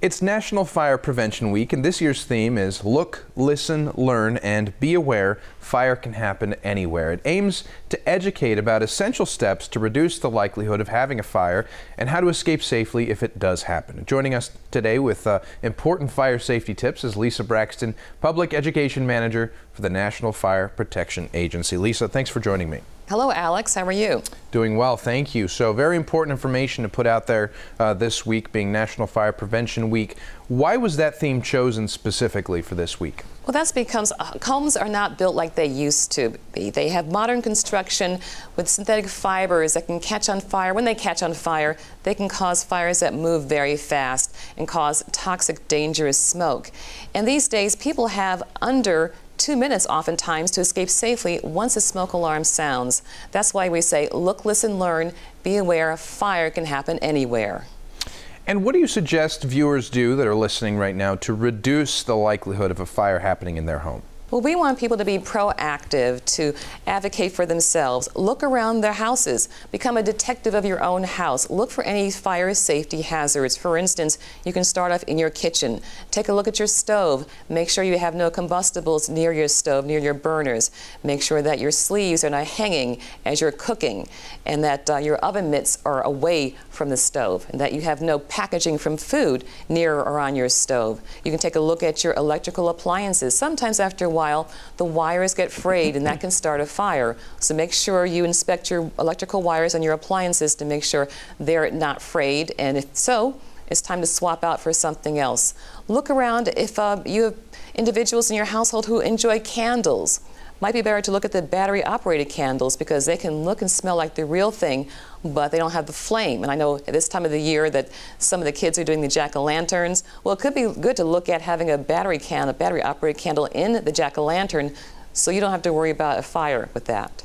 It's National Fire Prevention Week, and this year's theme is Look, Listen, Learn, and Be Aware Fire Can Happen Anywhere. It aims to educate about essential steps to reduce the likelihood of having a fire and how to escape safely if it does happen. Joining us today with important fire safety tips is Lisa Braxton, Public Education Manager for the National Fire Protection Agency. Lisa, thanks for joining me. Hello, Alex. How are you? Doing well, thank you. So very important information to put out there this week, being National Fire Prevention Week. Why was that theme chosen specifically for this week? Well, that's because homes are not built like they used to be. They have modern construction with synthetic fibers that can catch on fire. When they catch on fire, they can cause fires that move very fast and cause toxic, dangerous smoke. And these days, people have under 2 minutes oftentimes to escape safely once a smoke alarm sounds. That's why we say, look, listen, learn, be aware, fire can happen anywhere. And what do you suggest viewers do that are listening right now to reduce the likelihood of a fire happening in their home? Well, we want people to be proactive, to advocate for themselves. Look around their houses. Become a detective of your own house. Look for any fire safety hazards. For instance, you can start off in your kitchen. Take a look at your stove. Make sure you have no combustibles near your stove, near your burners. Make sure that your sleeves are not hanging as you're cooking, and that your oven mitts are away from the stove, and that you have no packaging from food near or on your stove. You can take a look at your electrical appliances. Sometimes after a while, the wires get frayed, and that can start a fire. So make sure you inspect your electrical wires on your appliances to make sure they're not frayed, and if so, it's time to swap out for something else. Look around if you have individuals in your household who enjoy candles. Might be better to look at the battery-operated candles because they can look and smell like the real thing, but they don't have the flame. And I know at this time of the year that some of the kids are doing the jack-o'-lanterns. Well, it could be good to look at having a battery-operated candle in the jack-o'-lantern so you don't have to worry about a fire with that.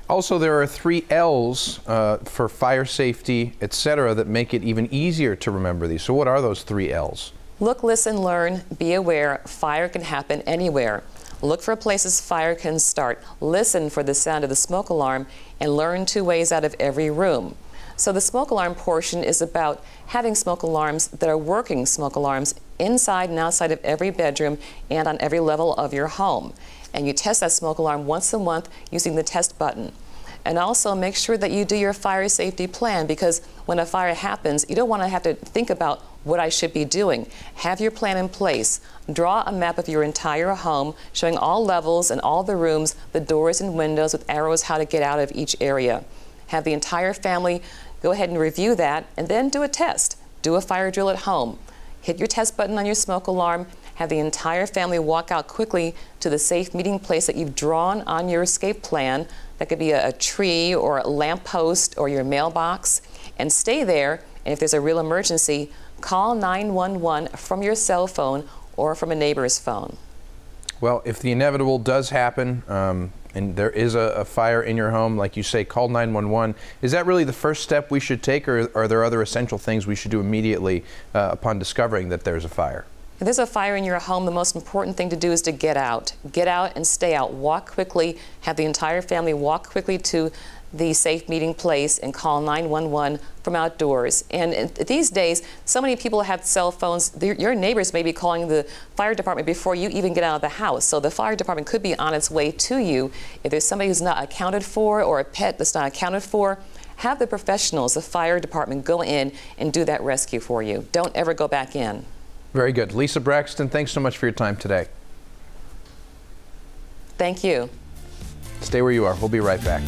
Also, there are 3 L's for fire safety, etc., that make it even easier to remember these. So what are those 3 L's? Look, listen, learn, be aware. Fire can happen anywhere. Look for places fire can start. Listen for the sound of the smoke alarm, and learn 2 ways out of every room. So the smoke alarm portion is about having smoke alarms that are working smoke alarms inside and outside of every bedroom and on every level of your home. And you test that smoke alarm once a month using the test button. And also make sure that you do your fire safety plan, because when a fire happens, you don't want to have to think about what I should be doing. Have your plan in place. Draw a map of your entire home showing all levels and all the rooms, the doors and windows with arrows how to get out of each area. Have the entire family go ahead and review that, and then do a test. Do a fire drill at home. Hit your test button on your smoke alarm. Have the entire family walk out quickly to the safe meeting place that you've drawn on your escape plan. That could be a tree or a lamppost or your mailbox, and stay there. And if there's a real emergency, call 911 from your cell phone or from a neighbor's phone. Well, if the inevitable does happen and there is a fire in your home, like you say, call 911. Is that really the first step we should take, or are there other essential things we should do immediately upon discovering that there's a fire? If there's a fire in your home, the most important thing to do is to get out. Get out and stay out. Walk quickly. Have the entire family walk quickly to the safe meeting place and call 911 from outdoors. And these days, so many people have cell phones. Your neighbors may be calling the fire department before you even get out of the house. So the fire department could be on its way to you. If there's somebody who's not accounted for or a pet that's not accounted for, have the professionals, the fire department, go in and do that rescue for you. Don't ever go back in. Very good. Lisa Braxton, thanks so much for your time today. Thank you. Stay where you are. We'll be right back.